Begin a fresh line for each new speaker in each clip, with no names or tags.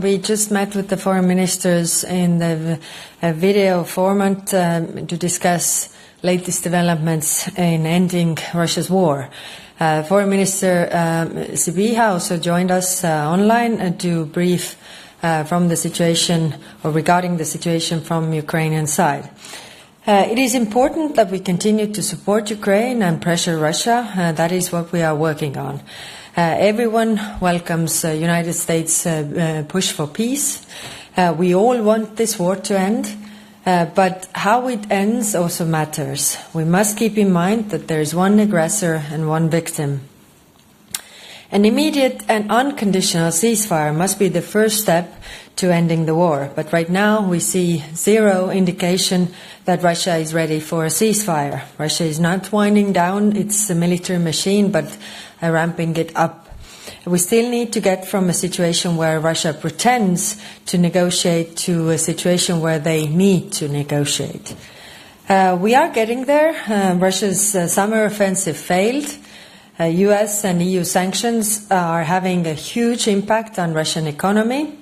We just met with the foreign ministers in the video format to discuss latest developments in ending Russia's war. Foreign Minister Sibiha also joined us online to brief from the situation or regarding the situation from Ukrainian side. It is important that we continue to support Ukraine and pressure Russia. That is what we are working on. Everyone welcomes the United States' push for peace. We all want this war to end, but how it ends also matters. We must keep in mind that there is one aggressor and one victim. An immediate and unconditional ceasefire must be the first step to ending the war, but right now we see zero indication that Russia is ready for a ceasefire. Russia is not winding down its military machine, but ramping it up. We still need to get from a situation where Russia pretends to negotiate to a situation where they need to negotiate. We are getting there. Russia's summer offensive failed. US and EU sanctions are having a huge impact on Russian economy.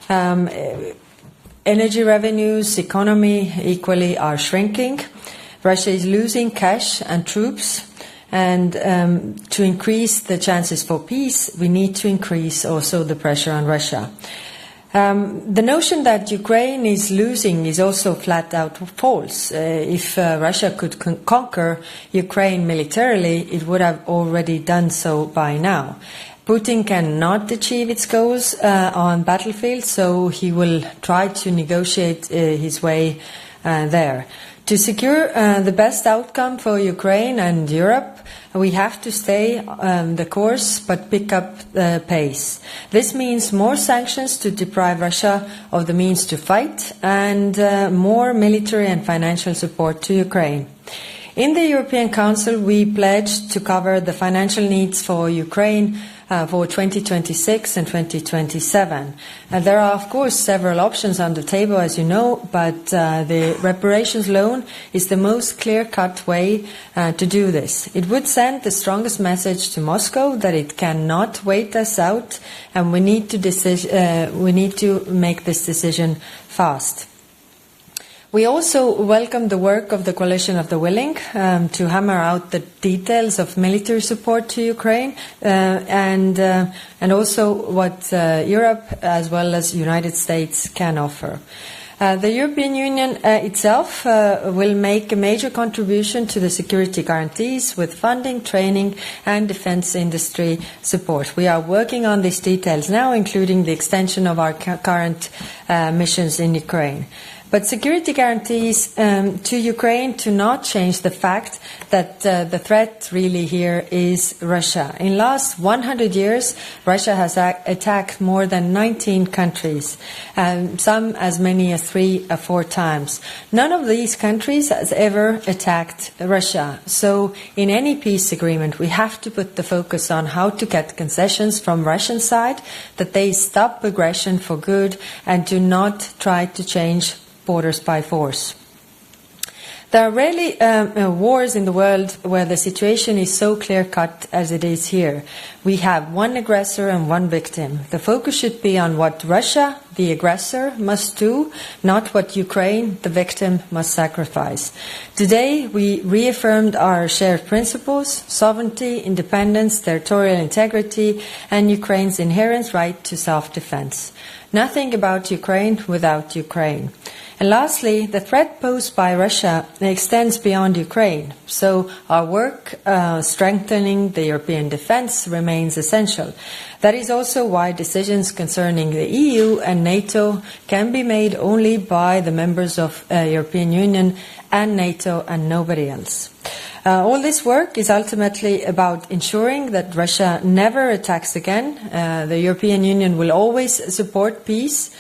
Energy revenues, economy equally are shrinking. Russia is losing cash and troops. And to increase the chances for peace, we need to increase also the pressure on Russia. The notion that Ukraine is losing is also flat out false. If Russia could conquer Ukraine militarily, it would have already done so by now. Putin cannot achieve its goals on battlefield, so he will try to negotiate his way there. To secure the best outcome for Ukraine and Europe, we have to stay the course but pick up the pace. This means more sanctions to deprive Russia of the means to fight and more military and financial support to Ukraine. In the European Council, we pledged to cover the financial needs for Ukraine for 2026 and 2027. There are, of course, several options on the table, as you know, but the reparations loan is the most clear-cut way to do this. It would send the strongest message to Moscow that it cannot wait us out, and we need to make this decision fast. We also welcome the work of the Coalition of the Willing to hammer out the details of military support to Ukraine and also what Europe as well as the United States can offer. The European Union itself will make a major contribution to the security guarantees with funding, training and defence industry support. We are working on these details now, including the extension of our current missions in Ukraine. But security guarantees to Ukraine do not change the fact that the threat really here is Russia. In the last 100 years, Russia has attacked more than 19 countries, some as many as 3 or 4 times. None of these countries has ever attacked Russia. So in any peace agreement, we have to put the focus on how to get concessions from Russian side, that they stop aggression for good and do not try to change borders by force. There are rarely wars in the world where the situation is so clear-cut as it is here. We have one aggressor and one victim. The focus should be on what Russia, the aggressor, must do, not what Ukraine, the victim, must sacrifice. Today, we reaffirmed our shared principles: sovereignty, independence, territorial integrity, and Ukraine's inherent right to self-defense. Nothing about Ukraine without Ukraine. And lastly, the threat posed by Russia extends beyond Ukraine, so our work strengthening the European defence remains essential. That is also why decisions concerning the EU and NATO can be made only by the members of the European Union and NATO and nobody else. All this work is ultimately about ensuring that Russia never attacks again. The European Union will always support peace.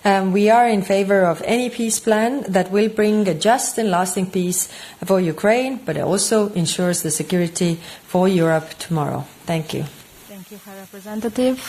We are in favor of any peace plan that will bring a just and lasting peace for Ukraine, but it also ensures the security for Europe tomorrow. Thank you.
Thank you, High Representative.